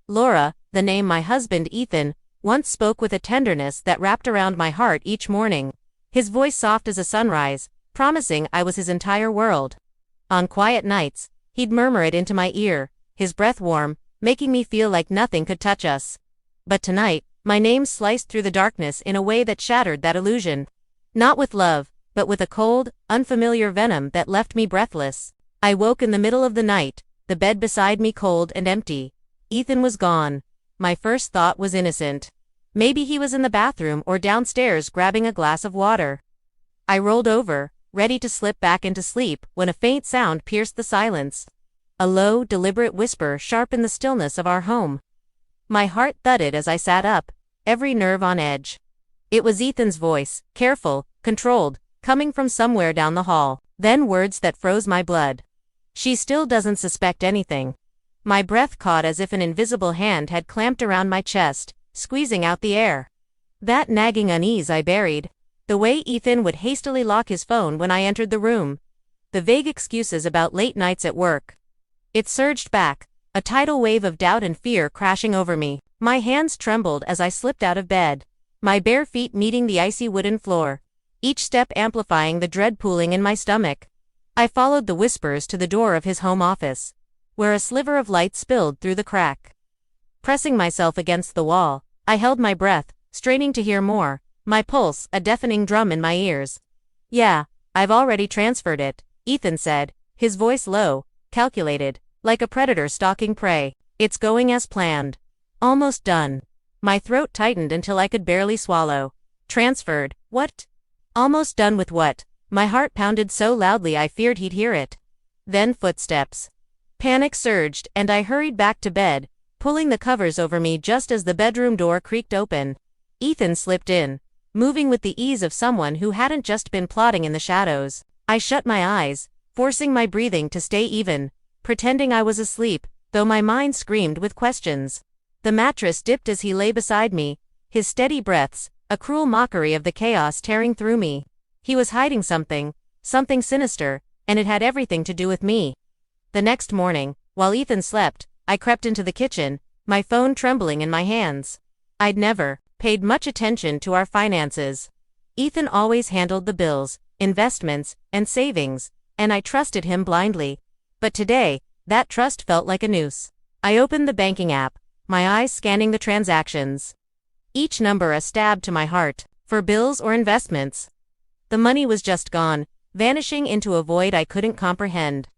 Laura, the name my husband Ethan once spoke with a tenderness that wrapped around my heart each morning. His voice soft as a sunrise, promising I was his entire world. On quiet nights, he'd murmur it into my ear, his breath warm, making me feel like nothing could touch us. But tonight, my name sliced through the darkness in a way that shattered that illusion. Not with love, but with a cold, unfamiliar venom that left me breathless. I woke in the middle of the night, the bed beside me cold and empty. Ethan was gone. My first thought was innocent. Maybe he was in the bathroom or downstairs grabbing a glass of water. I rolled over, ready to slip back into sleep, when a faint sound pierced the silence. A low, deliberate whisper sharpened the stillness of our home. My heart thudded as I sat up, every nerve on edge. It was Ethan's voice, careful, controlled, coming from somewhere down the hall. Then words that froze my blood. "She still doesn't suspect anything." My breath caught as if an invisible hand had clamped around my chest, squeezing out the air. That nagging unease I buried. The way Ethan would hastily lock his phone when I entered the room. The vague excuses about late nights at work. It surged back, a tidal wave of doubt and fear crashing over me. My hands trembled as I slipped out of bed, my bare feet meeting the icy wooden floor, each step amplifying the dread pooling in my stomach. I followed the whispers to the door of his home office, where a sliver of light spilled through the crack. Pressing myself against the wall, I held my breath, straining to hear more, my pulse a deafening drum in my ears. "Yeah, I've already transferred it," Ethan said, his voice low, calculated, like a predator stalking prey. "It's going as planned. Almost done." My throat tightened until I could barely swallow. "Transferred? What? Almost done with what?" My heart pounded so loudly I feared he'd hear it. Then footsteps. Panic surged, and I hurried back to bed, pulling the covers over me just as the bedroom door creaked open. Ethan slipped in, moving with the ease of someone who hadn't just been plotting in the shadows. I shut my eyes, forcing my breathing to stay even, pretending I was asleep, though my mind screamed with questions. The mattress dipped as he lay beside me, his steady breaths, a cruel mockery of the chaos tearing through me. He was hiding something sinister, and it had everything to do with me. The next morning, while Ethan slept, I crept into the kitchen, my phone trembling in my hands. I'd never paid much attention to our finances. Ethan always handled the bills, investments, and savings, and I trusted him blindly. But today, that trust felt like a noose. I opened the banking app, my eyes scanning the transactions. Each number a stab to my heart. For bills or investments. The money was just gone, vanishing into a void I couldn't comprehend.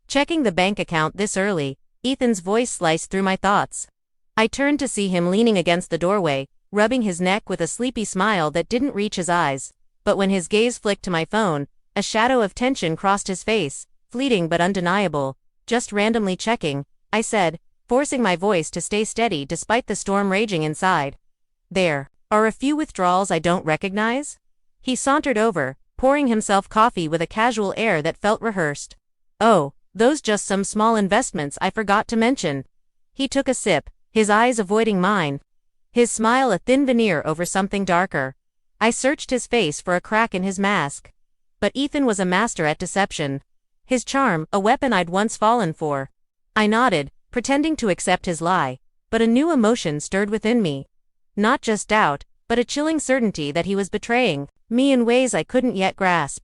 Checking the bank account this early, Ethan's voice sliced through my thoughts. I turned to see him leaning against the doorway, rubbing his neck with a sleepy smile that didn't reach his eyes. But when his gaze flicked to my phone, a shadow of tension crossed his face, fleeting but undeniable. "Just randomly checking," I said, forcing my voice to stay steady despite the storm raging inside. "There are a few withdrawals I don't recognize?" He sauntered over, pouring himself coffee with a casual air that felt rehearsed. "Oh, those just some small investments I forgot to mention." He took a sip, his eyes avoiding mine, his smile a thin veneer over something darker. I searched his face for a crack in his mask. But Ethan was a master at deception. His charm, a weapon I'd once fallen for. I nodded, pretending to accept his lie, but a new emotion stirred within me. Not just doubt, but a chilling certainty that he was betraying me in ways I couldn't yet grasp.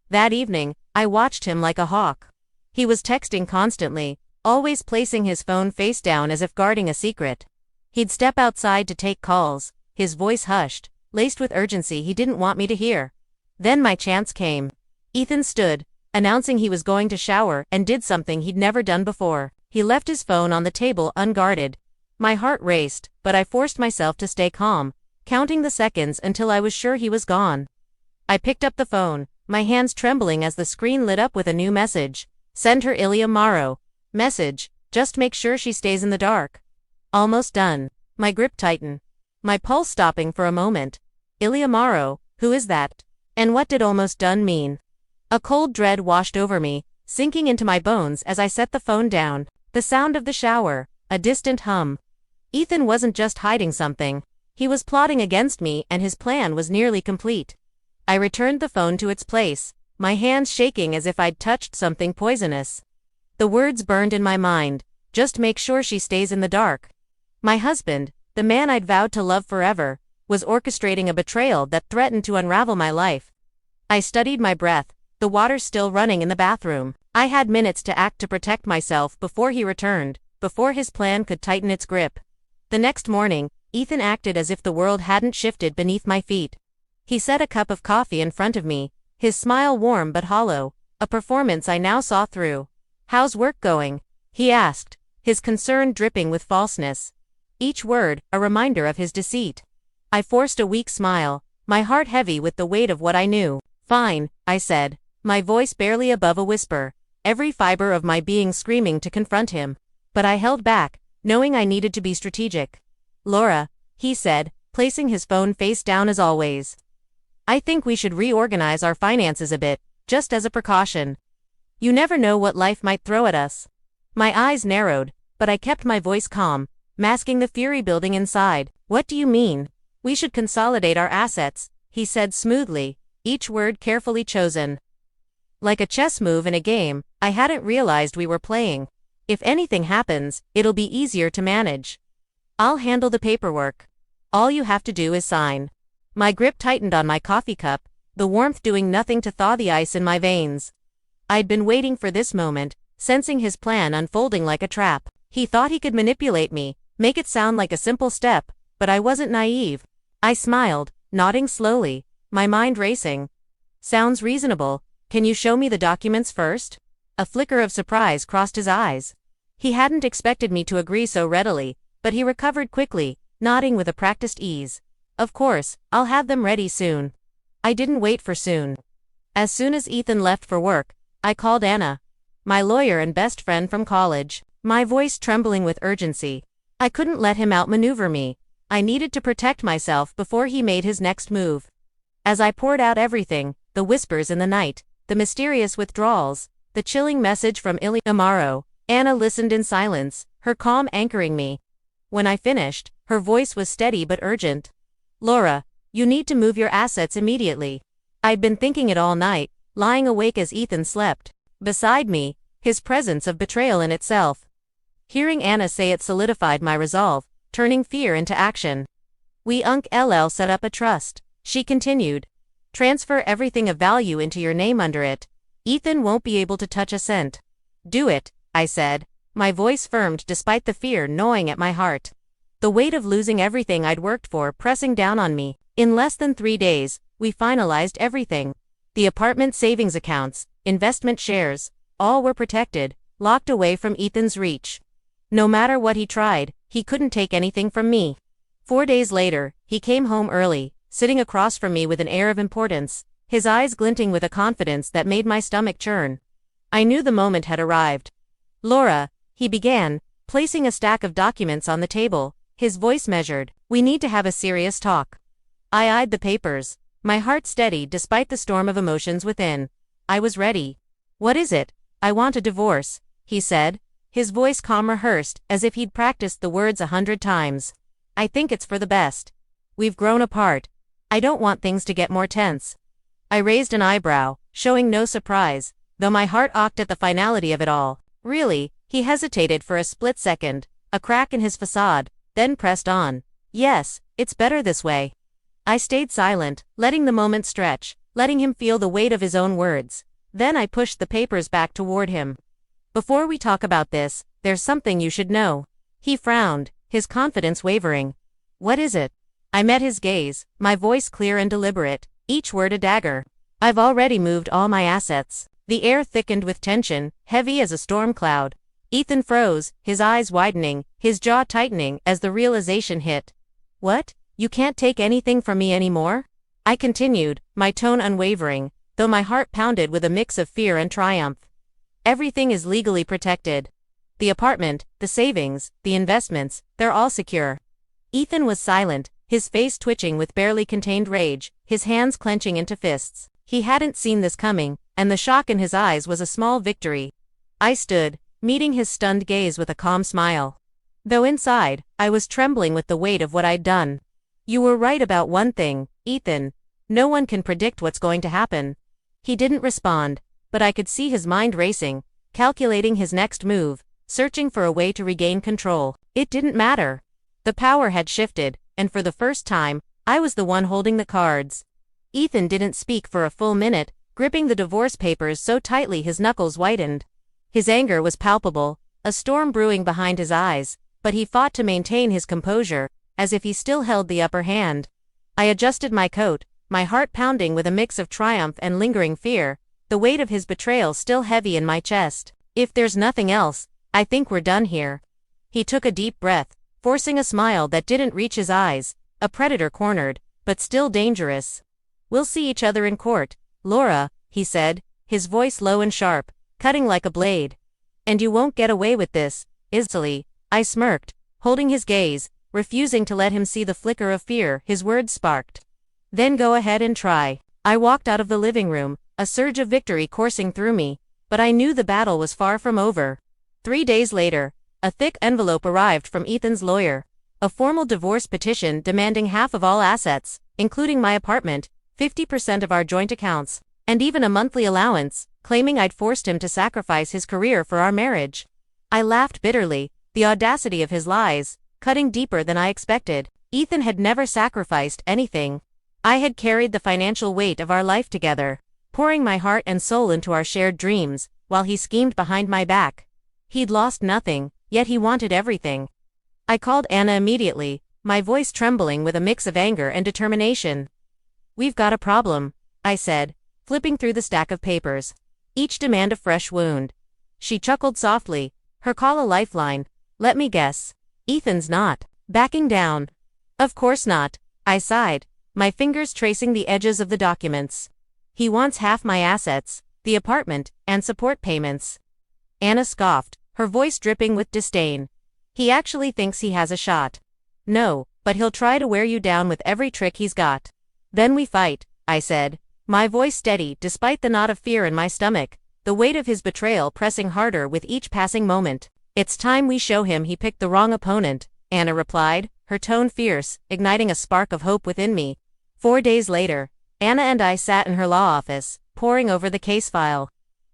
That evening, I watched him like a hawk. He was texting constantly, always placing his phone face down as if guarding a secret. He'd step outside to take calls, his voice hushed, laced with urgency he didn't want me to hear. Then my chance came. Ethan stood, announcing he was going to shower, and did something he'd never done before. He left his phone on the table unguarded. My heart raced, but I forced myself to stay calm, counting the seconds until I was sure he was gone. I picked up the phone, my hands trembling as the screen lit up with a new message. "Send her Ilya Morrow. Message, just make sure she stays in the dark. Almost done." My grip tightened, my pulse stopping for a moment. Ilya Morrow, who is that? And what did almost done mean? A cold dread washed over me, sinking into my bones as I set the phone down. The sound of the shower, a distant hum. Ethan wasn't just hiding something. He was plotting against me, and his plan was nearly complete. I returned the phone to its place, my hands shaking as if I'd touched something poisonous. The words burned in my mind. Just make sure she stays in the dark. My husband, the man I'd vowed to love forever, was orchestrating a betrayal that threatened to unravel my life. I studied my breath, the water still running in the bathroom. I had minutes to act to protect myself before he returned, before his plan could tighten its grip. The next morning, Ethan acted as if the world hadn't shifted beneath my feet. He set a cup of coffee in front of me, his smile warm but hollow, a performance I now saw through. "How's work going?" he asked, his concern dripping with falseness. Each word, a reminder of his deceit. I forced a weak smile, my heart heavy with the weight of what I knew. "Fine," I said, my voice barely above a whisper, every fiber of my being screaming to confront him. But I held back, knowing I needed to be strategic. "Laura," he said, placing his phone face down as always. "I think we should reorganize our finances a bit, just as a precaution. You never know what life might throw at us." My eyes narrowed, but I kept my voice calm, masking the fury building inside. "What do you mean?" "We should consolidate our assets," he said smoothly, each word carefully chosen. Like a chess move in a game, I hadn't realized we were playing. "If anything happens, it'll be easier to manage. I'll handle the paperwork. All you have to do is sign." My grip tightened on my coffee cup, the warmth doing nothing to thaw the ice in my veins. I'd been waiting for this moment, sensing his plan unfolding like a trap. He thought he could manipulate me, make it sound like a simple step, but I wasn't naive. I smiled, nodding slowly, my mind racing. "Sounds reasonable. Can you show me the documents first?" A flicker of surprise crossed his eyes. He hadn't expected me to agree so readily, but he recovered quickly, nodding with a practiced ease. "Of course, I'll have them ready soon." I didn't wait for soon. As soon as Ethan left for work, I called Anna, my lawyer and best friend from college, my voice trembling with urgency. I couldn't let him outmaneuver me. I needed to protect myself before he made his next move. As I poured out everything, the whispers in the night, the mysterious withdrawals, the chilling message from Ilya Amaro, Anna listened in silence, her calm anchoring me. When I finished, her voice was steady but urgent. "Laura, you need to move your assets immediately." I'd been thinking it all night, lying awake as Ethan slept. Beside me, his presence of betrayal in itself. Hearing Anna say it solidified my resolve, turning fear into action. "We LL set up a trust," she continued. "Transfer everything of value into your name under it. Ethan won't be able to touch a cent." "Do it," I said, my voice firmed despite the fear gnawing at my heart. The weight of losing everything I'd worked for pressing down on me. In less than 3 days, we finalized everything. The apartment savings accounts, investment shares, all were protected, locked away from Ethan's reach. No matter what he tried, he couldn't take anything from me. 4 days later, he came home early, sitting across from me with an air of importance, his eyes glinting with a confidence that made my stomach churn. I knew the moment had arrived. "Laura," he began, placing a stack of documents on the table, his voice measured. "We need to have a serious talk." I eyed the papers, my heart steady despite the storm of emotions within. I was ready. "What is it?" "I want a divorce," he said, his voice calm rehearsed, as if he'd practiced the words 100 times. "I think it's for the best. We've grown apart. I don't want things to get more tense." I raised an eyebrow, showing no surprise, though my heart ached at the finality of it all. "Really?" He hesitated for a split second, a crack in his facade, then pressed on. "Yes, it's better this way." I stayed silent, letting the moment stretch, letting him feel the weight of his own words. Then I pushed the papers back toward him. "Before we talk about this, there's something you should know." He frowned, his confidence wavering. "What is it?" I met his gaze, my voice clear and deliberate, each word a dagger. "I've already moved all my assets." The air thickened with tension, heavy as a storm cloud. Ethan froze, his eyes widening, his jaw tightening as the realization hit. "What? You can't take anything from me anymore?" I continued, my tone unwavering, though my heart pounded with a mix of fear and triumph. "Everything is legally protected. The apartment, the savings, the investments, they're all secure." Ethan was silent, his face twitching with barely contained rage, his hands clenching into fists. He hadn't seen this coming, and the shock in his eyes was a small victory. I stood, meeting his stunned gaze with a calm smile. Though inside, I was trembling with the weight of what I'd done. "You were right about one thing, Ethan. No one can predict what's going to happen." He didn't respond, but I could see his mind racing, calculating his next move, searching for a way to regain control. It didn't matter. The power had shifted, and for the first time, I was the one holding the cards. Ethan didn't speak for a full minute, gripping the divorce papers so tightly his knuckles whitened. His anger was palpable, a storm brewing behind his eyes, but he fought to maintain his composure, as if he still held the upper hand. I adjusted my coat, my heart pounding with a mix of triumph and lingering fear, the weight of his betrayal still heavy in my chest. If there's nothing else, I think we're done here. He took a deep breath, forcing a smile that didn't reach his eyes, a predator cornered, but still dangerous. We'll see each other in court, Laura, he said, his voice low and sharp, cutting like a blade. And you won't get away with this, easily, I smirked, holding his gaze, refusing to let him see the flicker of fear his words sparked. Then go ahead and try. I walked out of the living room, a surge of victory coursing through me, but I knew the battle was far from over. 3 days later, a thick envelope arrived from Ethan's lawyer. A formal divorce petition demanding half of all assets, including my apartment, 50% of our joint accounts, and even a monthly allowance, claiming I'd forced him to sacrifice his career for our marriage. I laughed bitterly, the audacity of his lies, cutting deeper than I expected. Ethan had never sacrificed anything. I had carried the financial weight of our life together, pouring my heart and soul into our shared dreams, while he schemed behind my back. He'd lost nothing, yet he wanted everything. I called Anna immediately, my voice trembling with a mix of anger and determination. We've got a problem, I said, flipping through the stack of papers. Each demand a fresh wound. She chuckled softly, her call a lifeline. Let me guess. Ethan's not backing down. Of course not, I sighed, my fingers tracing the edges of the documents. He wants half my assets, the apartment, and support payments. Anna scoffed, her voice dripping with disdain. He actually thinks he has a shot. No, but he'll try to wear you down with every trick he's got. Then we fight, I said, my voice steady despite the knot of fear in my stomach, the weight of his betrayal pressing harder with each passing moment. It's time we show him he picked the wrong opponent, Anna replied, her tone fierce, igniting a spark of hope within me. 4 days later, Anna and I sat in her law office, poring over the case file.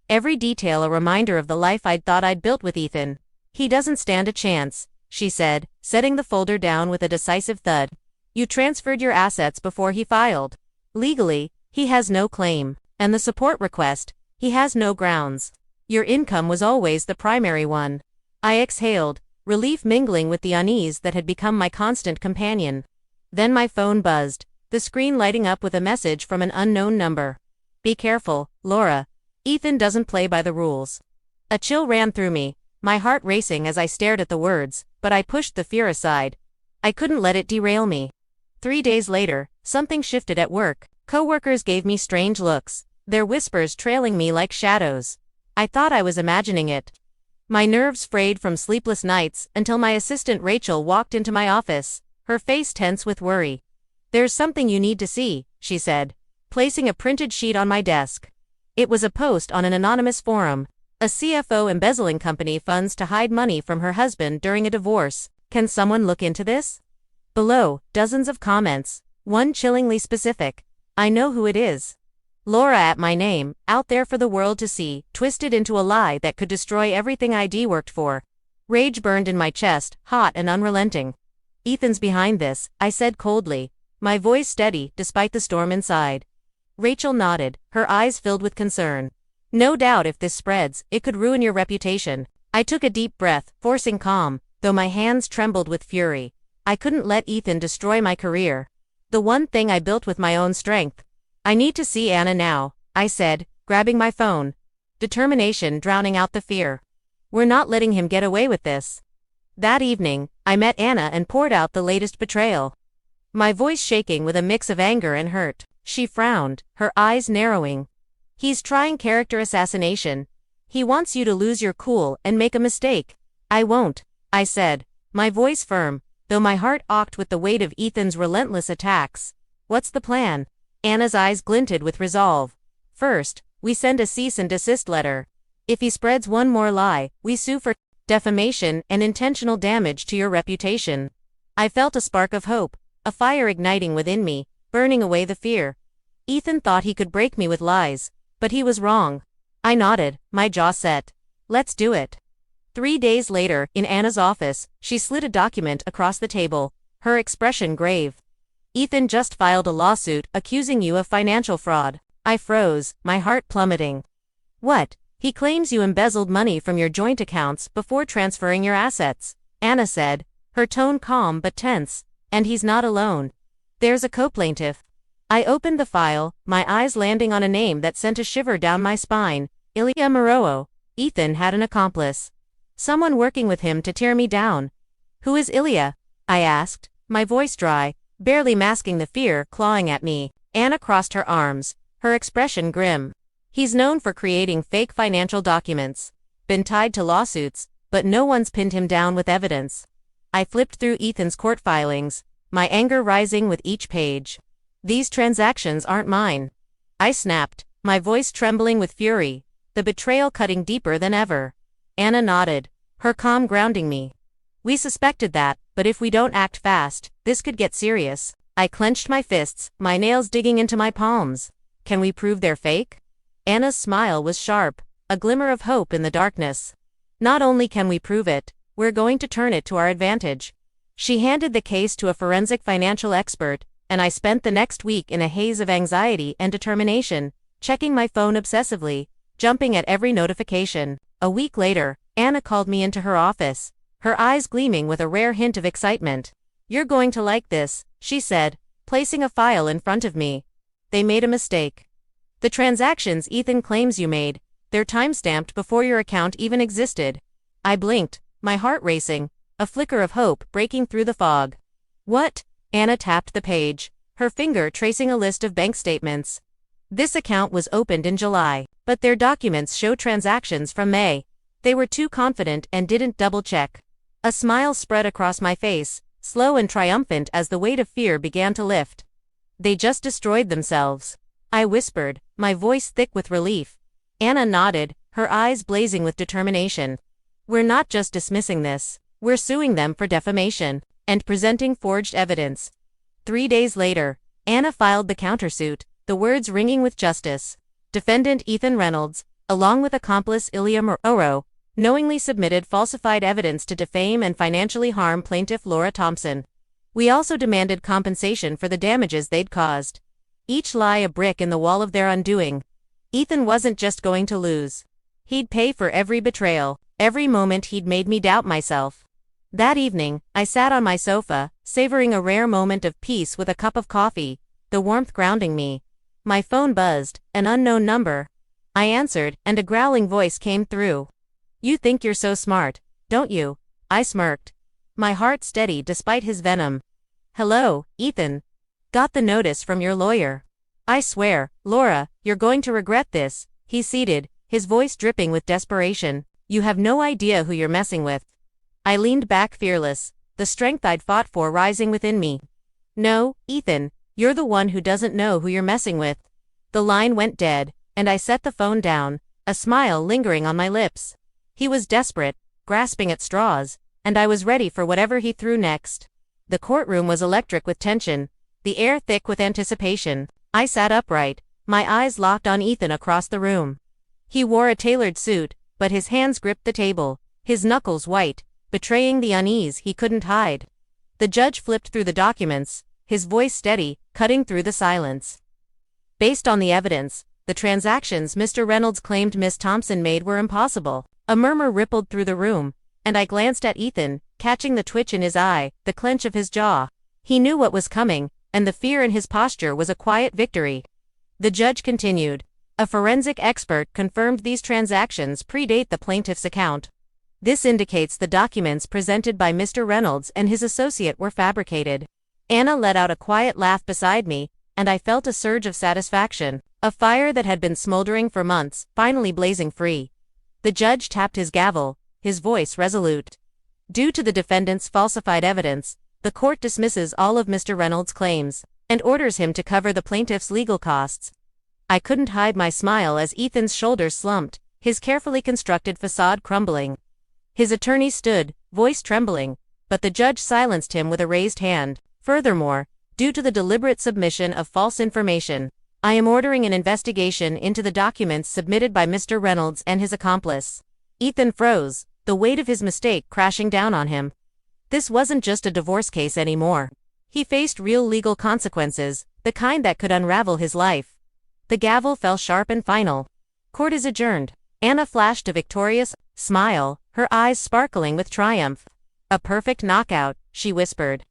Every detail a reminder of the life I'd thought I'd built with Ethan. He doesn't stand a chance, she said, setting the folder down with a decisive thud. You transferred your assets before he filed. Legally, he has no claim, and the support request, he has no grounds. Your income was always the primary one. I exhaled, relief mingling with the unease that had become my constant companion. Then my phone buzzed, the screen lighting up with a message from an unknown number. Be careful, Laura. Ethan doesn't play by the rules. A chill ran through me, my heart racing as I stared at the words, but I pushed the fear aside. I couldn't let it derail me. 3 days later, something shifted at work. Coworkers gave me strange looks, their whispers trailing me like shadows. I thought I was imagining it. My nerves frayed from sleepless nights until my assistant Rachel walked into my office, her face tense with worry. There's something you need to see, she said, placing a printed sheet on my desk. It was a post on an anonymous forum. A CFO embezzling company funds to hide money from her husband during a divorce. Can someone look into this? Below, dozens of comments, one chillingly specific. I know who it is. Laura at my name, out there for the world to see, twisted into a lie that could destroy everything I'd worked for. Rage burned in my chest, hot and unrelenting. Ethan's behind this, I said coldly, my voice steady despite the storm inside. Rachel nodded, her eyes filled with concern. No doubt if this spreads, it could ruin your reputation. I took a deep breath, forcing calm, though my hands trembled with fury. I couldn't let Ethan destroy my career. The one thing I built with my own strength. I need to see Anna now, I said, grabbing my phone. Determination drowning out the fear. We're not letting him get away with this. That evening, I met Anna and poured out the latest betrayal. My voice shaking with a mix of anger and hurt. She frowned, her eyes narrowing. He's trying character assassination. He wants you to lose your cool and make a mistake. I won't, I said, my voice firm, though my heart ached with the weight of Ethan's relentless attacks. What's the plan? Anna's eyes glinted with resolve. First, we send a cease and desist letter. If he spreads one more lie, we sue for defamation and intentional damage to your reputation. I felt a spark of hope, a fire igniting within me, burning away the fear. Ethan thought he could break me with lies, but he was wrong. I nodded, my jaw set. Let's do it. 3 days later, in Anna's office, she slid a document across the table, her expression grave. "Ethan just filed a lawsuit accusing you of financial fraud." I froze, my heart plummeting. "What? He claims you embezzled money from your joint accounts before transferring your assets," Anna said, her tone calm but tense. "And he's not alone. There's a co-plaintiff." I opened the file, my eyes landing on a name that sent a shiver down my spine. Ilya Moroo. Ethan had an accomplice. Someone working with him to tear me down. "Who is Ilya?" I asked, my voice dry, barely masking the fear clawing at me. Anna crossed her arms, her expression grim. "He's known for creating fake financial documents. Been tied to lawsuits, but no one's pinned him down with evidence." I flipped through Ethan's court filings, my anger rising with each page. "These transactions aren't mine," I snapped, my voice trembling with fury, the betrayal cutting deeper than ever. Anna nodded, her calm grounding me. "We suspected that, but if we don't act fast, this could get serious." I clenched my fists, my nails digging into my palms. "Can we prove they're fake?" Anna's smile was sharp, a glimmer of hope in the darkness. "Not only can we prove it, we're going to turn it to our advantage." She handed the case to a forensic financial expert, and I spent the next week in a haze of anxiety and determination, checking my phone obsessively, jumping at every notification. A week later, Anna called me into her office, her eyes gleaming with a rare hint of excitement. "You're going to like this," she said, placing a file in front of me. "They made a mistake. The transactions Ethan claims you made, they're timestamped before your account even existed." I blinked, my heart racing, a flicker of hope breaking through the fog. "What?" Anna tapped the page, her finger tracing a list of bank statements. "This account was opened in July, but their documents show transactions from May. They were too confident and didn't double-check." A smile spread across my face, slow and triumphant as the weight of fear began to lift. "They just destroyed themselves," I whispered, my voice thick with relief. Anna nodded, her eyes blazing with determination. "We're not just dismissing this, we're suing them for defamation and presenting forged evidence." 3 days later, Anna filed the countersuit, the words ringing with justice. Defendant Ethan Reynolds, along with accomplice Ilya Moroo, knowingly submitted falsified evidence to defame and financially harm plaintiff Laura Thompson. We also demanded compensation for the damages they'd caused. Each lie a brick in the wall of their undoing. Ethan wasn't just going to lose. He'd pay for every betrayal, every moment he'd made me doubt myself. That evening, I sat on my sofa, savoring a rare moment of peace with a cup of coffee, the warmth grounding me. My phone buzzed, an unknown number. I answered, and a growling voice came through. "You think you're so smart, don't you?" I smirked, my heart steady despite his venom. "Hello, Ethan. Got the notice from your lawyer." "I swear, Laura, you're going to regret this," he ceded, his voice dripping with desperation. "You have no idea who you're messing with." I leaned back fearless, the strength I'd fought for rising within me. "No, Ethan, you're the one who doesn't know who you're messing with." The line went dead, and I set the phone down, a smile lingering on my lips. He was desperate, grasping at straws, and I was ready for whatever he threw next. The courtroom was electric with tension, the air thick with anticipation. I sat upright, my eyes locked on Ethan across the room. He wore a tailored suit, but his hands gripped the table, his knuckles white, betraying the unease he couldn't hide. The judge flipped through the documents, his voice steady, cutting through the silence. "Based on the evidence, the transactions Mr. Reynolds claimed Miss Thompson made were impossible." A murmur rippled through the room, and I glanced at Ethan, catching the twitch in his eye, the clench of his jaw. He knew what was coming, and the fear in his posture was a quiet victory. The judge continued. "A forensic expert confirmed these transactions predate the plaintiff's account. This indicates the documents presented by Mr. Reynolds and his associate were fabricated." Anna let out a quiet laugh beside me, and I felt a surge of satisfaction, a fire that had been smoldering for months, finally blazing free. The judge tapped his gavel, his voice resolute. "Due to the defendant's falsified evidence, the court dismisses all of Mr. Reynolds' claims, and orders him to cover the plaintiff's legal costs." I couldn't hide my smile as Ethan's shoulders slumped, his carefully constructed facade crumbling. His attorney stood, voice trembling, but the judge silenced him with a raised hand. "Furthermore, due to the deliberate submission of false information, I am ordering an investigation into the documents submitted by Mr. Reynolds and his accomplice." Ethan froze, the weight of his mistake crashing down on him. This wasn't just a divorce case anymore. He faced real legal consequences, the kind that could unravel his life. The gavel fell sharp and final. Court is adjourned. Anna flashed a victorious smile, her eyes sparkling with triumph. A perfect knockout, she whispered.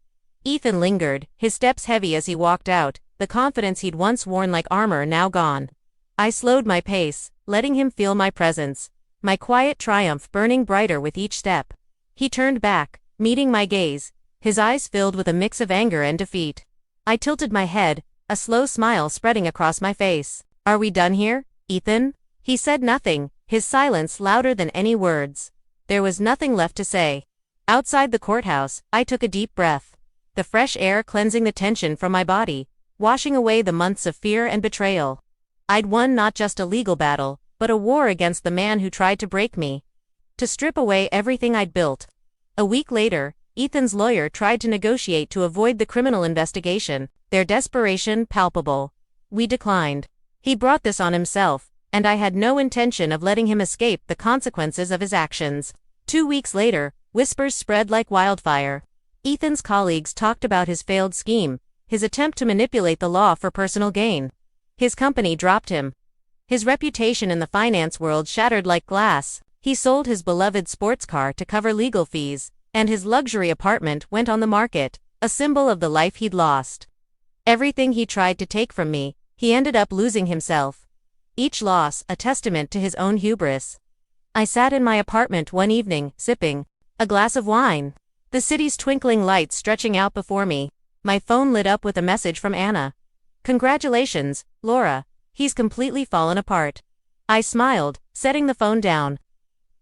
Ethan lingered, his steps heavy as he walked out, the confidence he'd once worn like armor now gone. I slowed my pace, letting him feel my presence, my quiet triumph burning brighter with each step. He turned back, meeting my gaze, his eyes filled with a mix of anger and defeat. I tilted my head, a slow smile spreading across my face. Are we done here, Ethan? He said nothing, his silence louder than any words. There was nothing left to say. Outside the courthouse, I took a deep breath. The fresh air cleansing the tension from my body, washing away the months of fear and betrayal. I'd won not just a legal battle, but a war against the man who tried to break me. To strip away everything I'd built. A week later, Ethan's lawyer tried to negotiate to avoid the criminal investigation, their desperation palpable. We declined. He brought this on himself, and I had no intention of letting him escape the consequences of his actions. 2 weeks later, whispers spread like wildfire. Ethan's colleagues talked about his failed scheme, his attempt to manipulate the law for personal gain. His company dropped him. His reputation in the finance world shattered like glass. He sold his beloved sports car to cover legal fees, and his luxury apartment went on the market, a symbol of the life he'd lost. Everything he tried to take from me, he ended up losing himself. Each loss a testament to his own hubris. I sat in my apartment one evening, sipping a glass of wine. The city's twinkling lights stretching out before me. My phone lit up with a message from Anna. Congratulations, Laura. He's completely fallen apart. I smiled, setting the phone down.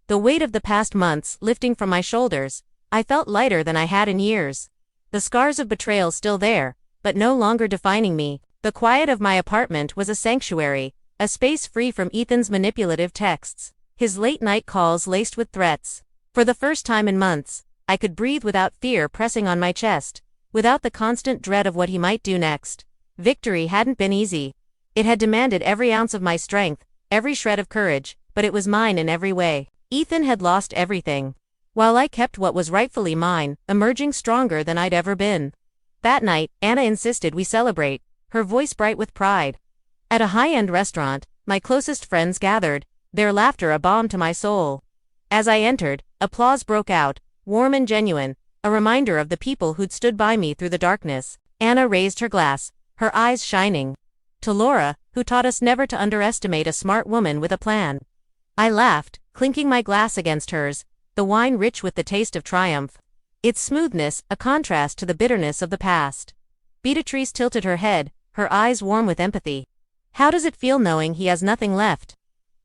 The weight of the past months lifting from my shoulders, I felt lighter than I had in years. The scars of betrayal still there, but no longer defining me. The quiet of my apartment was a sanctuary, a space free from Ethan's manipulative texts, his late-night calls laced with threats. For the first time in months, I could breathe without fear pressing on my chest, without the constant dread of what he might do next. Victory hadn't been easy. It had demanded every ounce of my strength, every shred of courage, but it was mine in every way. Ethan had lost everything, while I kept what was rightfully mine, emerging stronger than I'd ever been. That night, Anna insisted we celebrate, her voice bright with pride. At a high-end restaurant, my closest friends gathered, their laughter a balm to my soul. As I entered, applause broke out, warm and genuine, a reminder of the people who'd stood by me through the darkness. Anna raised her glass, her eyes shining. To Laura, who taught us never to underestimate a smart woman with a plan. I laughed, clinking my glass against hers, the wine rich with the taste of triumph. Its smoothness, a contrast to the bitterness of the past. Beatrice tilted her head, her eyes warm with empathy. How does it feel knowing he has nothing left?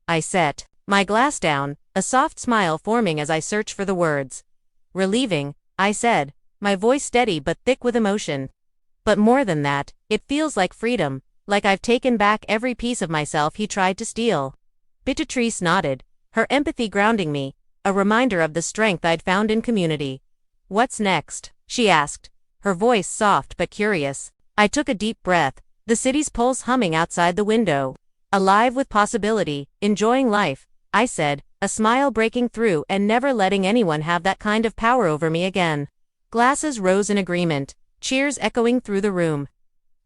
I set my glass down, a soft smile forming as I searched for the words. Relieving, I said, my voice steady but thick with emotion. But more than that, it feels like freedom, like I've taken back every piece of myself he tried to steal. Beatrice nodded, her empathy grounding me, a reminder of the strength I'd found in community. What's next? She asked, her voice soft but curious. I took a deep breath, the city's pulse humming outside the window. Alive with possibility, enjoying life, I said, a smile breaking through and never letting anyone have that kind of power over me again. Glasses rose in agreement, cheers echoing through the room.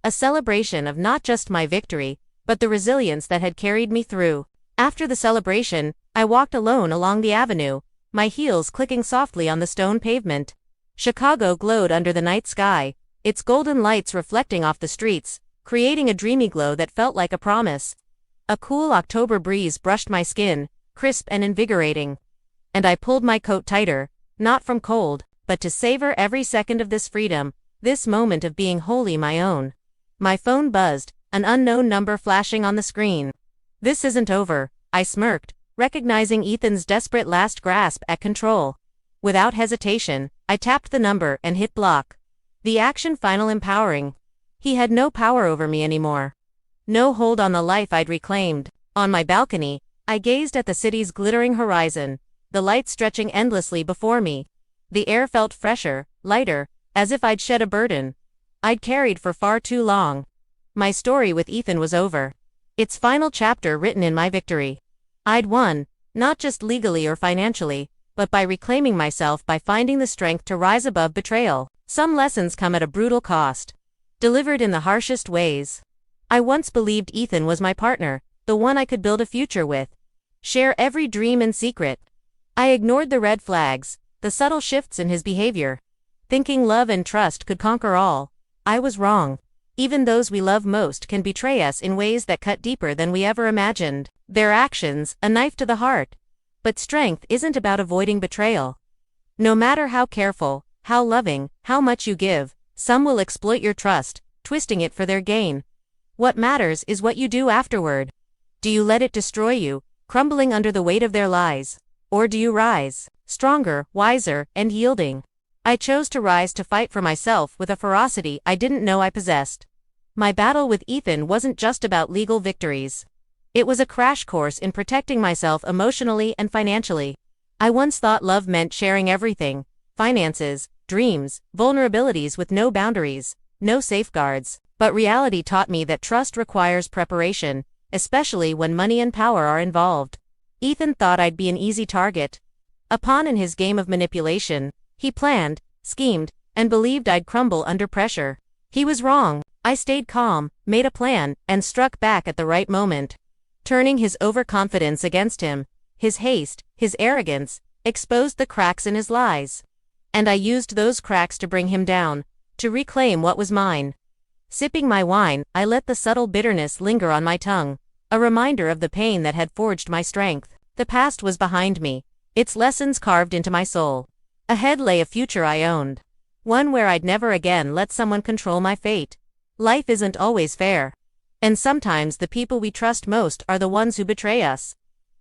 A celebration of not just my victory, but the resilience that had carried me through. After the celebration, I walked alone along the avenue, my heels clicking softly on the stone pavement. Chicago glowed under the night sky, its golden lights reflecting off the streets, creating a dreamy glow that felt like a promise. A cool October breeze brushed my skin, crisp and invigorating. And I pulled my coat tighter, not from cold, but to savor every second of this freedom, this moment of being wholly my own. My phone buzzed, an unknown number flashing on the screen. This isn't over, I smirked, recognizing Ethan's desperate last grasp at control. Without hesitation, I tapped the number and hit block. The action final empowering. He had no power over me anymore. No hold on the life I'd reclaimed. On my balcony, I gazed at the city's glittering horizon, the lights stretching endlessly before me. The air felt fresher, lighter, as if I'd shed a burden I'd carried for far too long. My story with Ethan was over. Its final chapter written in my victory. I'd won, not just legally or financially, but by reclaiming myself by finding the strength to rise above betrayal. Some lessons come at a brutal cost. Delivered in the harshest ways. I once believed Ethan was my partner, the one I could build a future with. Share every dream and secret. I ignored the red flags, the subtle shifts in his behavior. Thinking love and trust could conquer all. I was wrong. Even those we love most can betray us in ways that cut deeper than we ever imagined. Their actions, a knife to the heart. But strength isn't about avoiding betrayal. No matter how careful, how loving, how much you give, some will exploit your trust, twisting it for their gain. What matters is what you do afterward. Do you let it destroy you, crumbling under the weight of their lies? Or do you rise, stronger, wiser, and yielding? I chose to rise to fight for myself with a ferocity I didn't know I possessed. My battle with Ethan wasn't just about legal victories. It was a crash course in protecting myself emotionally and financially. I once thought love meant sharing everything: finances, dreams, vulnerabilities with no boundaries, no safeguards. But reality taught me that trust requires preparation, especially when money and power are involved. Ethan thought I'd be an easy target. A pawn in his game of manipulation. He planned, schemed, and believed I'd crumble under pressure. He was wrong. I stayed calm, made a plan, and struck back at the right moment. Turning his overconfidence against him, his haste, his arrogance, exposed the cracks in his lies. And I used those cracks to bring him down, to reclaim what was mine. Sipping my wine, I let the subtle bitterness linger on my tongue, a reminder of the pain that had forged my strength. The past was behind me, its lessons carved into my soul. Ahead lay a future I owned. One where I'd never again let someone control my fate. Life isn't always fair. And sometimes the people we trust most are the ones who betray us.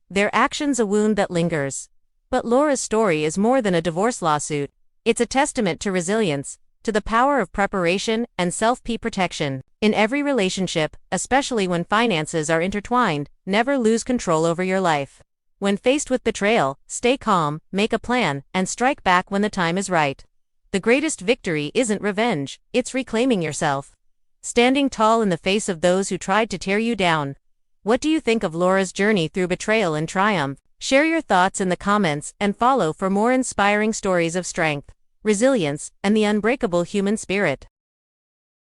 Their actions a wound that lingers. But Laura's story is more than a divorce lawsuit. It's a testament to resilience, to the power of preparation and self-protection. In every relationship, especially when finances are intertwined, never lose control over your life. When faced with betrayal, stay calm, make a plan, and strike back when the time is right. The greatest victory isn't revenge, it's reclaiming yourself. Standing tall in the face of those who tried to tear you down. What do you think of Laura's journey through betrayal and triumph? Share your thoughts in the comments and follow for more inspiring stories of strength, resilience, and the unbreakable human spirit.